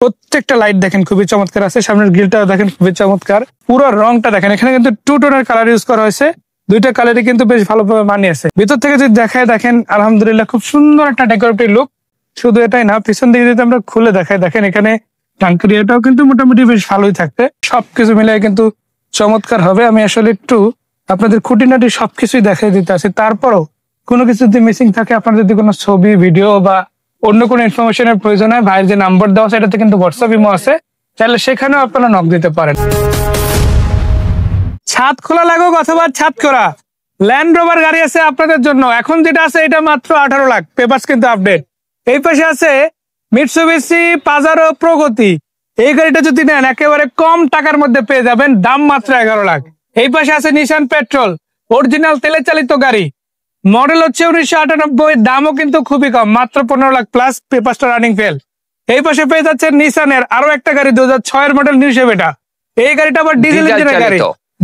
প্রত্যেকটা লাইট দেখেন খুবই চমৎকার আছে, সামনের গ্রিলটাও দেখেন খুবই চমৎকার, পুরো রংটা দেখেন, এখানে কিন্তু টু টোনের কালার ইউজ করা হয়েছে, দুইটা কালারই কিন্তু বেশ ভালোভাবে মানিয়েছে। ভিতর থেকে যদি দেখায় দেখেন আলহামদুলিল্লাহ খুব সুন্দর একটা ডেকোরেটিভ লুক। শুধু এটাই না, পিছন দিকে যদি আমরা খুলে দেখাই দেখেন এখানে টাঙ্কিরিয়াটাও কিন্তু মোটামুটি বেশ ভালোই থাকবে, সবকিছু মিলিয়ে কিন্তু চমৎকার হবে। আমি আসলে একটু আপনাদের খুঁটিনাটি সবকিছুই দেখাই দিতে আছি, তারপরও কোনো কিছু যদি মিসিং থাকে, আপনার যদি কোনো ছবি ভিডিও বা অন্য কোনো ইনফরমেশনের প্রয়োজন হয়, ভাইয়ের যে নাম্বার দেওয়া আছে এটাতে কিন্তু হোয়াটসঅ্যাপ ইমো আছে, তাহলে সেখানেও আপনারা নক দিতে পারেন। ছাদ খোলা লাগুক অথবা ছাদ করা, ল্যান্ড রোভার গাড়ি আছে আপনাদের জন্য। এখন যেটা আছে এটা মাত্র 18 লাখ, পেপারস কিন্তু আপডেট। এই পাশে আছে মিৎসুবিশি পাজারো প্রগতি, এই গাড়িটা যদি নেন একেবারে কম টাকার মধ্যে পেয়ে যাবেন, দাম মাত্র 11 লাখ। এই পাশে আছে নিশান পেট্রোল, অরিজিনাল তেলে চালিত গাড়ি, মডেল হচ্ছে 1998, দামও কিন্তু খুবই কম, মাত্র 15 লাখ প্লাস, পেপারসটা রানিং ফেল। এই পাশে পেয়ে যাচ্ছে নিশানের আরো একটা গাড়ি 2006 মডেল নিউ শেভেটা, এই গাড়িটা আবার ডিজেল ইঞ্জিনের গাড়ি,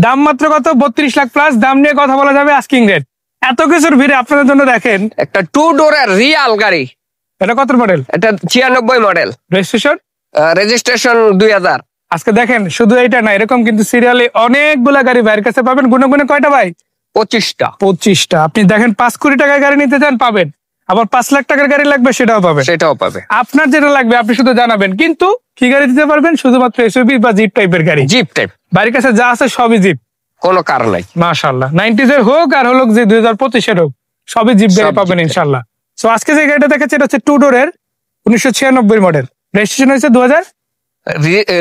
দাম মাত্র কত 32 লাখ প্লাস, দাম নিয়ে কথা বলা যাবে আস্কিং রেট। এত কিছুর ভিড়ে আপনাদের জন্য দেখেন একটা টু ডোরের রিয়াল গাড়ি, এটা কত মডেল? এটা 96 মডেল, রেজিস্ট্রেশন 2000। আজকে দেখেন শুধু এইটা না, এরকম কিন্তু সিরিয়ালে অনেকগুলা গাড়ি ভাইয়ের কাছে পাবেন। গুনে গুনে কয়টা ভাই? 25টা। আপনি দেখেন 5 কোটি টাকার গাড়ি নিতে চান পাবেন, আবার 5 লাখ টাকার গাড়ি লাগবে সেটাও পাবেন। আপনার যেটা লাগবে আপনি শুধু জানাবেন, কিন্তু কি গাড়ি দিতে পারবেন? শুধুমাত্র এসইউভি বা জিপ টাইপের গাড়ি। জিপ টাইপ বাড়ির কাছে যা আছে সবই জিপ, কোনো কার নাই। মাশাআল্লাহ 90s এর হোক আর হলো যে 2025 এর হোক, সবই জিপ গাড়ি পাবেন ইনশাআল্লাহ। সো আজকে যে গাড়িটা দেখাচ্ছি এটা হচ্ছে টু ডোরের 1996 মডেল, রেজিস্ট্রেশন হয়েছে 2000,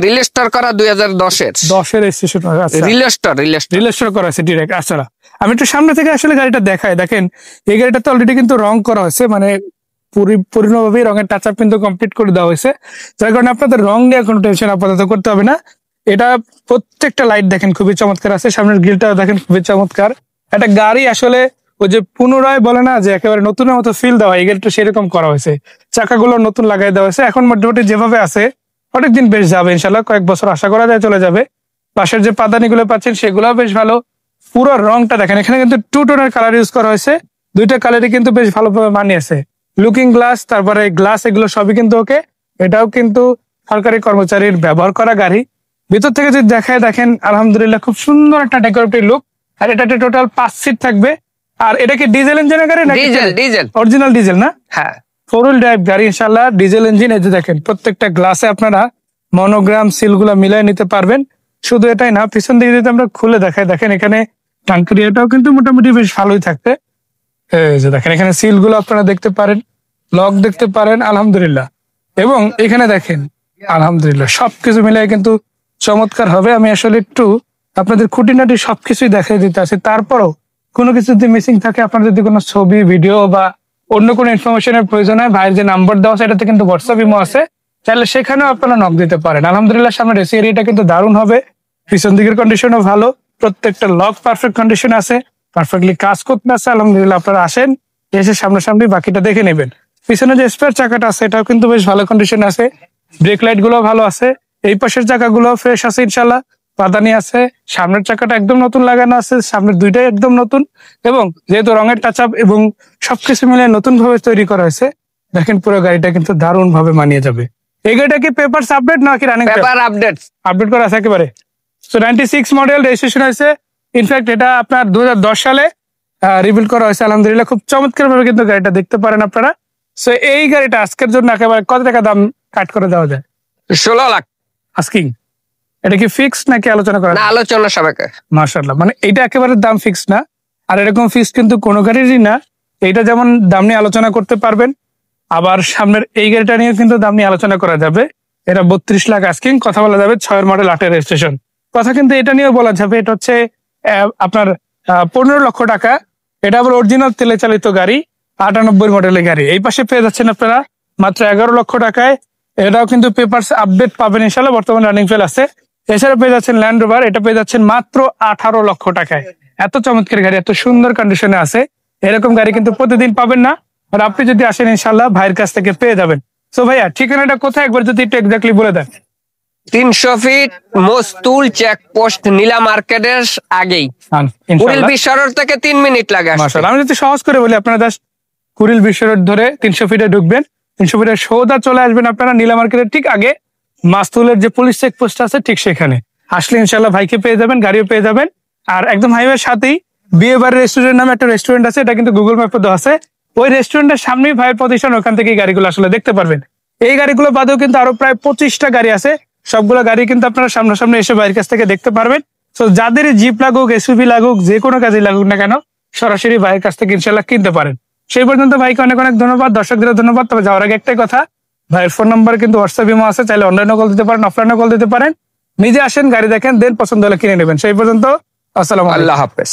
রিলেস্টার করা 2010 রেজিস্ট্রেশন, রিলেস্টার করা আছে ডিরেক্ট। আচ্ছা আমি একটু সামনে থেকে আসলে গাড়িটা দেখাই, দেখেন এই গাড়িটাতে অলরেডি কিন্তু রং করা হয়েছে, মানে পরিপূর্ণভাবে রঙের টাচ আপ কিন্তু কমপ্লিট করে দেওয়া হয়েছে, যার কারণে আপনাদের রং নিয়ে কোনো টেনশন আপাতত করতে হবে না। এটা প্রত্যেকটা লাইট দেখেন খুবই চমৎকার আছে, সামনের গ্রিলটাও দেখেন খুবই চমৎকার। একটা গাড়ি আসলে ওই যে পুনরায় বলে না যে একেবারে নতুনের মতো ফিল দেওয়া, এই গাড়িটা সেরকম করা হয়েছে, চাকাগুলো নতুন লাগাই দেওয়া হয়েছে। এখন মোটামুটি যেভাবে আছে অনেকদিন বেশ যাবে ইনশাল্লাহ, কয়েক বছর আশা করা যায় চলে যাবে। পাশের যে পাদানিগুলো পাচ্ছেন সেগুলোও বেশ ভালো, পুরো রংটা দেখেন, এখানে কিন্তু টু টোনের কালার ইউজ করা হয়েছে, দুইটা কালারই কিন্তু বেশ ভালোভাবে মানিয়েছে। লুকিং গ্লাস, তারপরে গ্লাস, এগুলো সবই কিন্তু ওকে। এটাও কিন্তু সরকারি কর্মচারীর ব্যবহার করা গাড়ি। ভিতর থেকে যদি দেখায় দেখেন আলহামদুলিল্লাহ খুব সুন্দর একটা ডেকোরেটিভ লুক। আর এটাতে টোটাল 5 সিট থাকবে। আর এটা কি ডিজেল ইঞ্জিনের গাড়ি নাকি? ডিজেল, অরিজিনাল ডিজেল না? হ্যাঁ, 4 হুইল ড্রাইভ গাড়ি ইনশাআল্লাহ, ডিজেল ইঞ্জিন। এই যে দেখেন প্রত্যেকটা গ্লাসে আপনারা মনোগ্রাম সিলগুলা মিলাই নিতে পারবেন। শুধু এটাই না, পিছন দিকে যদি আমরা খুলে দেখাই দেখেন এখানে টাঙ্কিরিয়াটাও কিন্তু মোটামুটি বেশ ভালোই থাকবে। এই যে দেখেন এখানে সিলগুলো আপনারা দেখতে পারেন, লক দেখতে পারেন আলহামদুলিল্লাহ। এবং এখানে দেখেন আলহামদুলিল্লাহ সবকিছু মিলাই কিন্তু চমৎকার হবে। আমি আসলে একটু আপনাদের খুঁটিনাটি সবকিছুই দেখাই দিতে আছি, তারপরও কোনো কিছু যদি মিসিং থাকে, আপনার যদি কোনো ছবি ভিডিও বা অন্য কোনো ইনফরমেশনের প্রয়োজন হয়, ভাইয়ের যে নাম্বার দেওয়া আছে এটাতে কিন্তু হোয়াটসঅ্যাপ ইমো আছে, তাহলে সেখানেও আপনারা নক দিতে পারেন। আলহামদুলিল্লাহ সামনের এসি এরিয়াটা কিন্তু দারুণ হবে, পিছন দিকের কন্ডিশনও ভালো, প্রত্যেকটা লক পারফেক্ট কন্ডিশন আছে, পারফেক্টলি কাজ করতে আছে। আলহামদুলিল্লাহ আপনারা আসেন, এসে সামনাসামনি বাকিটা দেখে নেবেন। পিছনে যে স্পেয়ার চাকাটা আছে এটাও কিন্তু বেশ ভালো কন্ডিশন আছে, ব্রেক লাইট গুলো ভালো আছে, এই পাশের চাকাগুলো ফ্রেশ আছে ইনশাল্লাহ, পাদানি আছে, সামনের চাকাটা একদম নতুন লাগানো আছে, সামনের দুইটাই একদম নতুন। এবং যেহেতু রঙের টাচ আপ এবং সবকিছু মিলে নতুন ভাবে তৈরি করা হয়েছে, দেখেন পুরো গাড়িটা কিন্তু দারুণ ভাবে মানিয়ে যাবে। এই গাড়িটা কি পেপারস আপডেট নাকি রানিং? পেপার আপডেট করা আছে একেবারে। সো 96 মডেল, রেজিস্ট্রেশন হয়েছে। ইনফ্যাক্ট এটা আপনার 2010 সালে রিবিল্ড করা হয়েছে। আলহামদুলিল্লাহ খুব চমৎকার ভাবে কিন্তু গাড়িটা দেখতে পারেন আপনারা। সো এই গাড়িটা আজকের জন্য একেবারে কত টাকা দাম কাট করে দেওয়া যায়? 16 লাখ আস্কিং। এটা কি ফিক্সড নাকি আলোচনা করা? না, আলোচনা সাপেক্ষে। মাশাআল্লাহ, মানে এটা একেবারে দাম ফিক্স না, আর এরকম ফিক্স কিন্তু কোনো গাড়িরই না। এইটা যেমন দাম নিয়ে আলোচনা করতে পারবেন, আবার সামনের এই গাড়িটা নিয়ে কিন্তু দাম নিয়ে আলোচনা করা যাবে। এটা 32 লাখ আস্কিং, কথা বলা যাবে 6 মডেল 8 রেজিস্ট্রেশন, কথা কিন্তু এটা নিয়েও বলা যাবে। এটা হচ্ছে আপনার 15 লক্ষ টাকা। এটা আবার অরিজিনাল তেলে চালিত গাড়ি, 98 মডেলের গাড়ি। এই পাশে পেয়ে যাচ্ছেন আপনারা মাত্র 11 লক্ষ টাকায়। এটাও কিন্তু পেপারস আপডেট পাবেন ইনশাআল্লাহ, বর্তমানে রানিং ফেল আছে। এছাড়া পেয়ে যাচ্ছেন ল্যান্ড রোভার, এটা পেয়ে যাচ্ছেন মাত্র 18 লক্ষ টাকায়। এত চমৎকার গাড়ি, এত সুন্দর কন্ডিশনে আছে, এরকম গাড়ি কিন্তু প্রতিদিন পাবেন না। আর আপনি যদি আসেন ইনশাআল্লাহ ভাইয়ের কাছ থেকে পেয়ে যাবেন। সো ভাইয়া ঠিকানাটা কোথায় একবার যদি একটু এক্স্যাক্টলি বলে দেন। 300 ফিট মস্তুল চেকপোস্ট, নীলা মার্কেটের আগেই, কুড়িল বিশ্ব রোড থেকে 3 মিনিট লাগে। মাশাআল্লাহ, আমি যদি সহজ করে বলি, আপনারা জাস্ট কুড়িল বিশ্ব রোড ধরে 300 ফিটে ঢুকবেন, 300 ফিটের সোজা চলে আসবেন আপনারা নীলা মার্কেটের ঠিক আগে মাস্তুলের যে পুলিশ চেকপোস্ট আছে ঠিক সেখানে আসলে ইনশাল্লাহ ভাইকে পেয়ে যাবেন, গাড়িও পেয়ে যাবেন। আর একদম হাইওয়ের সাথেই বিয়ে বাড়ির রেস্টুরেন্ট নামে একটা রেস্টুরেন্ট আছে, এটা কিন্তু গুগল ম্যাপে দেওয়া আছে। ওই রেস্টুরেন্টের সামনেই ভাইয়ের প্রতিষ্ঠান, ওখান থেকে গাড়িগুলো আসলে দেখতে পারবেন। এই গাড়িগুলো বাদেও কিন্তু আরো প্রায় 25টা গাড়ি আছে, সবগুলো গাড়ি কিন্তু আপনারা সামনাসামনি এসে ভাইয়ের কাছ থেকে দেখতে পারবেন। তো যাদের জিপ লাগুক, এসইউভি লাগুক, যে কোনো কাজে লাগুক না কেন, সরাসরি ভাইয়ের কাছ থেকে ইনশাল্লাহ কিনতে পারেন। সেই পর্যন্ত ভাইকে অনেক অনেক ধন্যবাদ, দর্শকদের ধন্যবাদ। তবে যাওয়ার আগে একটাই কথা, ভাইয়ের ফোন নাম্বার কিন্তু হোয়াটসঅ্যাপ ইমো আছে, চাইলে অনলাইনে কল দিতে পারেন, অফলাইনে কল দিতে পারেন। নিজে আসেন, গাড়ি দেখেন, দেন পছন্দ হলে কিনে নেবেন। সেই পর্যন্ত আসসালামু আলাইকুম, আল্লাহ হাফেজ।